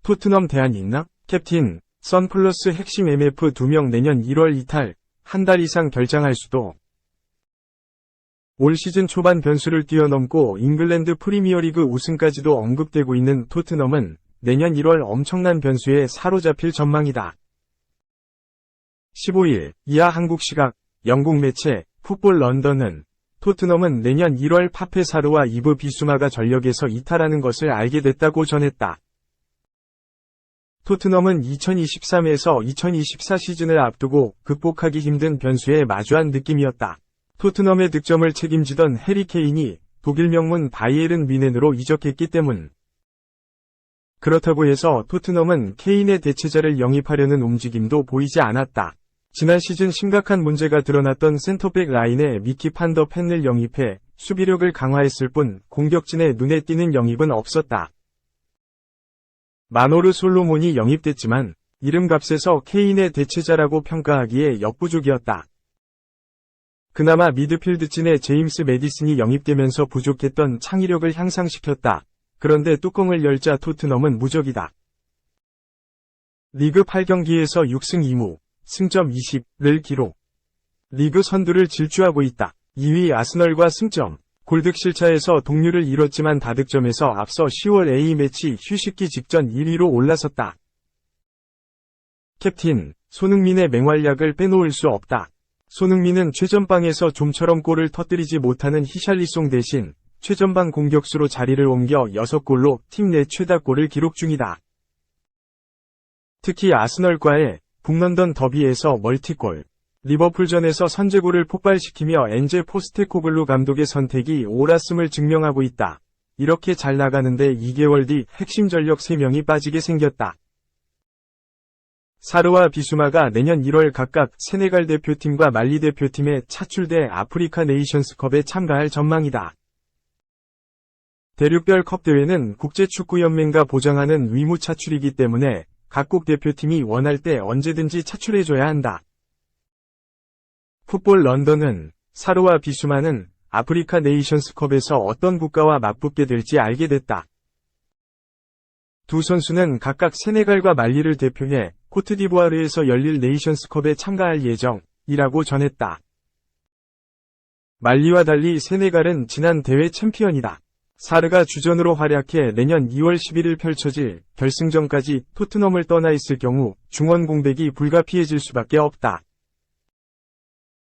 토트넘 대안 있나? 캡틴, 선 플러스 핵심 MF 2명 내년 1월 이탈, 한 달 이상 결장할 수도. 올 시즌 초반 변수를 뛰어넘고 잉글랜드 프리미어리그 우승까지도 언급되고 있는 토트넘은 내년 1월 엄청난 변수에 사로잡힐 전망이다. 15일, 이하 한국 시각, 영국 매체, 풋볼 런던은 토트넘은 내년 1월 파페 사르와 이브 비수마가 전력에서 이탈하는 것을 알게 됐다고 전했다. 토트넘은 2023에서 2024 시즌을 앞두고 극복하기 힘든 변수에 마주한 느낌이었다. 토트넘의 득점을 책임지던 해리 케인이 독일 명문 바이에른 뮌헨으로 이적했기 때문. 그렇다고 해서 토트넘은 케인의 대체자를 영입하려는 움직임도 보이지 않았다. 지난 시즌 심각한 문제가 드러났던 센터백 라인에 미키 판더 펜을 영입해 수비력을 강화했을 뿐 공격진에 눈에 띄는 영입은 없었다. 마노르 솔로몬이 영입됐지만 이름값에서 케인의 대체자라고 평가하기에 역부족이었다. 그나마 미드필드진에 제임스 매디슨이 영입되면서 부족했던 창의력을 향상시켰다. 그런데 뚜껑을 열자 토트넘은 무적이다. 리그 8경기에서 6승 2무, 승점 20를 기록. 리그 선두를 질주하고 있다. 2위 아스널과 승점. 골득실차에서 동률을 이뤘지만 다득점에서 앞서 10월 A매치 휴식기 직전 1위로 올라섰다. 캡틴, 손흥민의 맹활약을 빼놓을 수 없다. 손흥민은 최전방에서 좀처럼 골을 터뜨리지 못하는 히샬리송 대신 최전방 공격수로 자리를 옮겨 6골로 팀 내 최다골을 기록 중이다. 특히 아스널과의 북런던 더비에서 멀티골, 리버풀전에서 선제골을 폭발시키며 엔제 포스테코글루 감독의 선택이 옳았음을 증명하고 있다. 이렇게 잘 나가는데 2개월 뒤 핵심 전력 3명이 빠지게 생겼다. 사르와 비수마가 내년 1월 각각 세네갈 대표팀과 말리 대표팀에 차출돼 아프리카 네이션스컵에 참가할 전망이다. 대륙별 컵대회는 국제축구연맹가 보장하는 의무 차출이기 때문에 각국 대표팀이 원할 때 언제든지 차출해줘야 한다. 풋볼 런던은 사르와 비수마는 아프리카 네이션스컵에서 어떤 국가와 맞붙게 될지 알게 됐다. 두 선수는 각각 세네갈과 말리를 대표해 코트디부아르에서 열릴 네이션스컵에 참가할 예정이라고 전했다. 말리와 달리 세네갈은 지난 대회 챔피언이다. 사르가 주전으로 활약해 내년 2월 11일 펼쳐질 결승전까지 토트넘을 떠나 있을 경우 중원 공백이 불가피해질 수밖에 없다.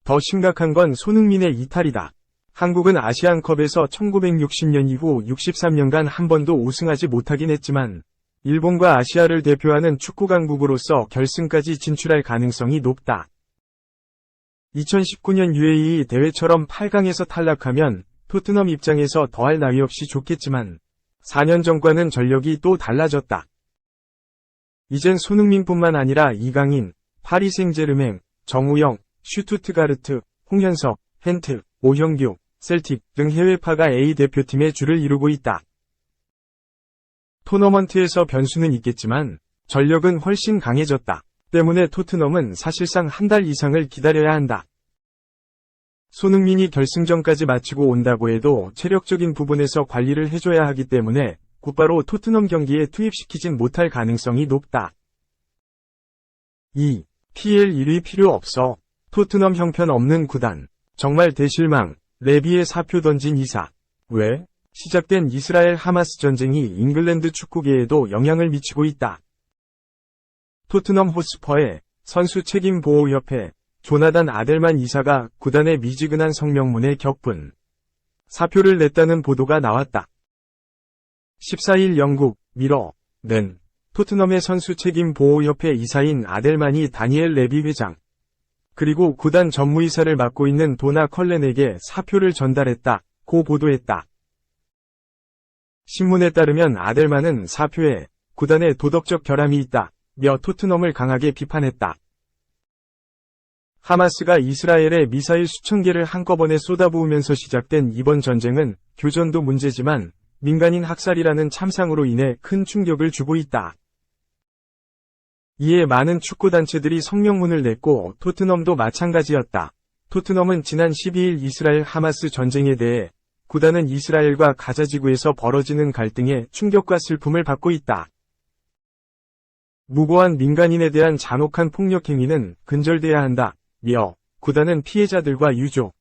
더 심각한 건 손흥민의 이탈이다. 한국은 아시안컵에서 1960년 이후 63년간 한 번도 우승하지 못하긴 했지만 일본과 아시아를 대표하는 축구 강국으로서 결승까지 진출할 가능성이 높다. 2019년 UAE 대회처럼 8강에서 탈락하면 토트넘 입장에서 더할 나위 없이 좋겠지만 4년 전과는 전력이 또 달라졌다. 이젠 손흥민뿐만 아니라 이강인, 파리 생제르맹, 정우영, 슈투트가르트, 홍현석, 헨트, 오형규, 셀틱 등 해외파가 A대표팀의 줄을 이루고 있다. 토너먼트에서 변수는 있겠지만 전력은 훨씬 강해졌다. 때문에 토트넘은 사실상 한 달 이상을 기다려야 한다. 손흥민이 결승전까지 마치고 온다고 해도 체력적인 부분에서 관리를 해줘야 하기 때문에 곧바로 토트넘 경기에 투입시키진 못할 가능성이 높다. 2. PL 1위 필요 없어. 토트넘 형편없는 구단. 정말 대실망. 레비에 사표 던진 이사. 왜? 시작된 이스라엘 하마스 전쟁이 잉글랜드 축구계에도 영향을 미치고 있다. 토트넘 호스퍼의 선수 책임 보호협회 조나단 아델만 이사가 구단의 미지근한 성명문에 격분. 사표를 냈다는 보도가 나왔다. 14일 영국 미러는 토트넘의 선수 책임 보호협회 이사인 아델만이 다니엘 레비 회장 그리고 구단 전무이사를 맡고 있는 도나 컬렌에게 사표를 전달했다고 보도했다. 신문에 따르면 아델만은 사표에 구단의 도덕적 결함이 있다며 토트넘을 강하게 비판했다. 하마스가 이스라엘에 미사일 수천 개를 한꺼번에 쏟아부으면서 시작된 이번 전쟁은 교전도 문제지만 민간인 학살이라는 참상으로 인해 큰 충격을 주고 있다. 이에 많은 축구단체들이 성명문을 냈고 토트넘도 마찬가지였다. 토트넘은 지난 12일 이스라엘 하마스 전쟁에 대해 구단은 이스라엘과 가자지구에서 벌어지는 갈등에 충격과 슬픔을 받고 있다. 무고한 민간인에 대한 잔혹한 폭력 행위는 근절돼야 한다며 구단은 피해자들과 유족,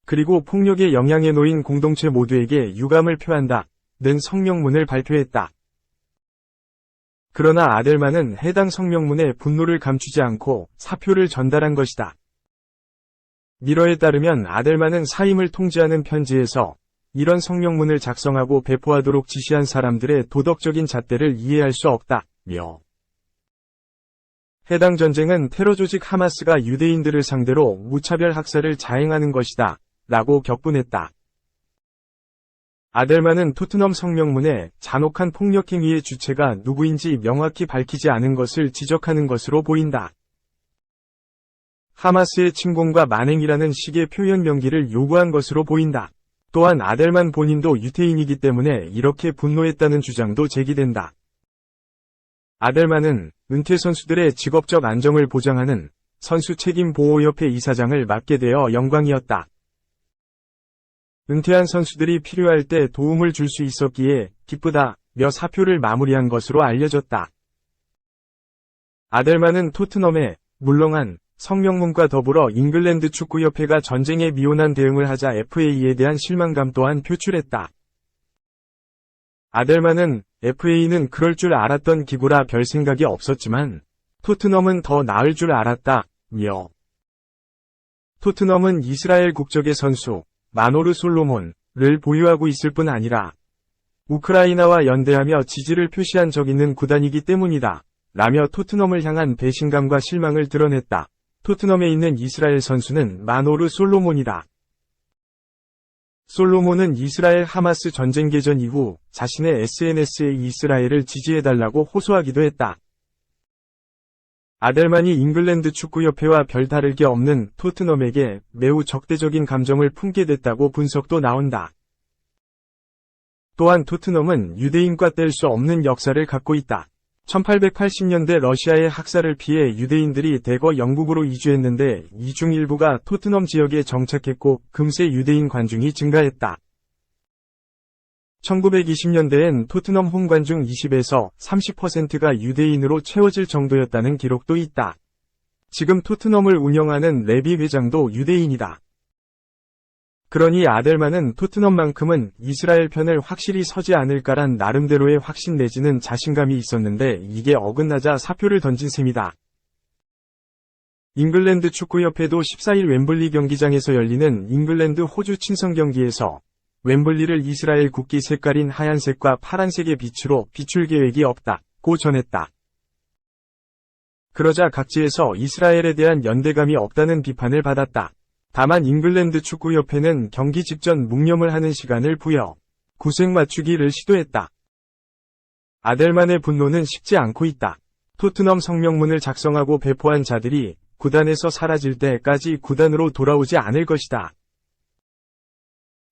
그리고 폭력의 영향에 놓인 공동체 모두에게 유감을 표한다는 성명문을 발표했다. 그러나 아델만은 해당 성명문에 분노를 감추지 않고 사표를 전달한 것이다. 미러에 따르면 아델만은 사임을 통지하는 편지에서 이런 성명문을 작성하고 배포하도록 지시한 사람들의 도덕적인 잣대를 이해할 수 없다며 해당 전쟁은 테러 조직 하마스가 유대인들을 상대로 무차별 학살을 자행하는 것이다 라고 격분했다. 아델만은 토트넘 성명문에 잔혹한 폭력 행위의 주체가 누구인지 명확히 밝히지 않은 것을 지적하는 것으로 보인다. 하마스의 침공과 만행이라는 식의 표현 명기를 요구한 것으로 보인다. 또한 아델만 본인도 유태인이기 때문에 이렇게 분노했다는 주장도 제기된다. 아델만은 은퇴 선수들의 직업적 안정을 보장하는 선수책임보호협회 이사장을 맡게 되어 영광이었다. 은퇴한 선수들이 필요할 때 도움을 줄 수 있었기에 기쁘다며 사표를 마무리한 것으로 알려졌다. 아델만은 토트넘에 물렁한 성명문과 더불어 잉글랜드 축구협회가 전쟁에 미온한 대응을 하자 FA에 대한 실망감 또한 표출했다. 아델만은 FA는 그럴 줄 알았던 기구라 별 생각이 없었지만 토트넘은 더 나을 줄 알았다며 토트넘은 이스라엘 국적의 선수 마노르 솔로몬을 보유하고 있을 뿐 아니라 우크라이나와 연대하며 지지를 표시한 적 있는 구단이기 때문이다 라며 토트넘을 향한 배신감과 실망을 드러냈다. 토트넘에 있는 이스라엘 선수는 마노르 솔로몬이다. 솔로몬은 이스라엘 하마스 전쟁 개전 이후 자신의 SNS에 이스라엘을 지지해달라고 호소하기도 했다. 아델만이 잉글랜드 축구협회와 별다를 게 없는 토트넘에게 매우 적대적인 감정을 품게 됐다고 분석도 나온다. 또한 토트넘은 유대인과 뗄 수 없는 역사를 갖고 있다. 1880년대 러시아의 학살을 피해 유대인들이 대거 영국으로 이주했는데 이 중 일부가 토트넘 지역에 정착했고 금세 유대인 관중이 증가했다. 1920년대엔 토트넘 홈 관중 20에서 30%가 유대인으로 채워질 정도였다는 기록도 있다. 지금 토트넘을 운영하는 레비 회장도 유대인이다. 그러니 아델만은 토트넘만큼은 이스라엘 편을 확실히 서지 않을까란 나름대로의 확신 내지는 자신감이 있었는데 이게 어긋나자 사표를 던진 셈이다. 잉글랜드 축구협회도 14일 웸블리 경기장에서 열리는 잉글랜드 호주 친선 경기에서 웸블리를 이스라엘 국기 색깔인 하얀색과 파란색의 빛으로 비출 계획이 없다고 전했다. 그러자 각지에서 이스라엘에 대한 연대감이 없다는 비판을 받았다. 다만 잉글랜드 축구협회는 경기 직전 묵념을 하는 시간을 부여 구색 맞추기를 시도했다. 아델만의 분노는 식지 않고 있다. 토트넘 성명문을 작성하고 배포한 자들이 구단에서 사라질 때까지 구단으로 돌아오지 않을 것이다.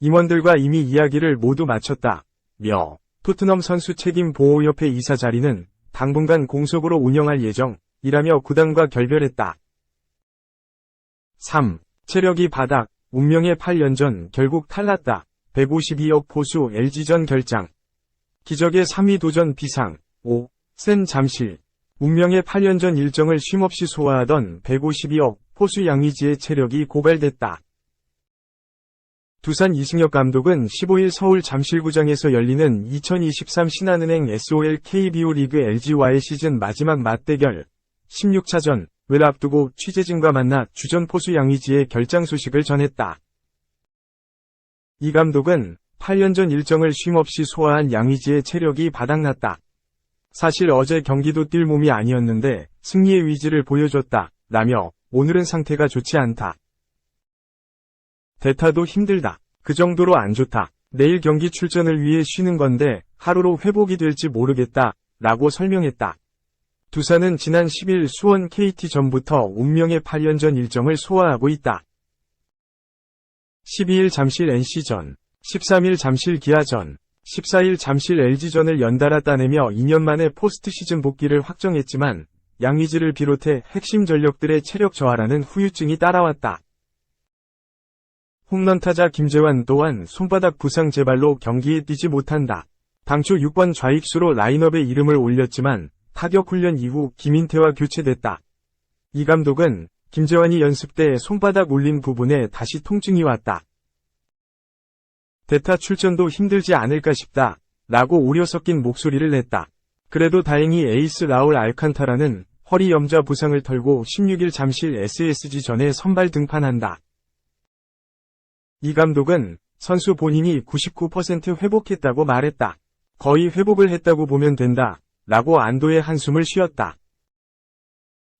임원들과 이미 이야기를 모두 마쳤다. 며 토트넘 선수 책임 보호협회 이사 자리는 당분간 공석으로 운영할 예정이라며 구단과 결별했다. 3. 체력이 바닥, 운명의 8년 전 결국 탈났다. 152억 포수 LG전 결장. 기적의 3위 도전 비상. 5. 센 잠실. 운명의 8년 전 일정을 쉼없이 소화하던 152억 포수 양의지의 체력이 고갈됐다. 두산 이승엽 감독은 15일 서울 잠실구장에서 열리는 2023 신한은행 SOL KBO 리그 LG와의 시즌 마지막 맞대결 16차전을 앞두고 취재진과 만나 주전 포수 양의지의 결장 소식을 전했다. 이 감독은 8년 전 일정을 쉼없이 소화한 양의지의 체력이 바닥났다. 사실 어제 경기도 뛸 몸이 아니었는데 승리의 의지를 보여줬다. 라며 오늘은 상태가 좋지 않다. 대타도 힘들다. 그 정도로 안 좋다. 내일 경기 출전을 위해 쉬는 건데 하루로 회복이 될지 모르겠다. 라고 설명했다. 두산은 지난 10일 수원 KT전부터 운명의 8년 전 일정을 소화하고 있다. 12일 잠실 NC전, 13일 잠실 기아전, 14일 잠실 LG전을 연달아 따내며 2년 만에 포스트 시즌 복귀를 확정했지만 양의지를 비롯해 핵심 전력들의 체력 저하라는 후유증이 따라왔다. 홈런 타자 김재환 또한 손바닥 부상 재발로 경기에 뛰지 못한다. 당초 6번 좌익수로 라인업에 이름을 올렸지만 타격 훈련 이후 김인태와 교체됐다. 이 감독은 김재환이 연습 때 손바닥 올린 부분에 다시 통증이 왔다. 대타 출전도 힘들지 않을까 싶다. 라고 우려 섞인 목소리를 냈다. 그래도 다행히 에이스 라울 알칸타라는 허리 염좌 부상을 털고 16일 잠실 SSG전에 선발 등판한다. 이 감독은 선수 본인이 99% 회복했다고 말했다. 거의 회복을 했다고 보면 된다. 라고 안도의 한숨을 쉬었다.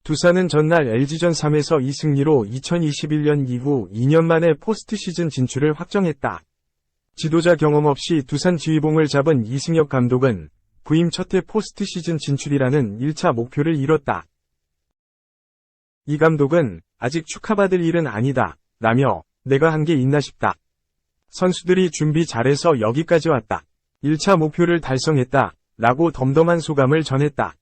두산은 전날 LG전 3에서 2승리로 2021년 이후 2년 만에 포스트 시즌 진출을 확정했다. 지도자 경험 없이 두산 지휘봉을 잡은 이승엽 감독은 부임 첫해 포스트 시즌 진출이라는 1차 목표를 이뤘다. 이 감독은 아직 축하받을 일은 아니다. 라며 내가 한 게 있나 싶다. 선수들이 준비 잘해서 여기까지 왔다. 1차 목표를 달성했다. 라고 덤덤한 소감을 전했다.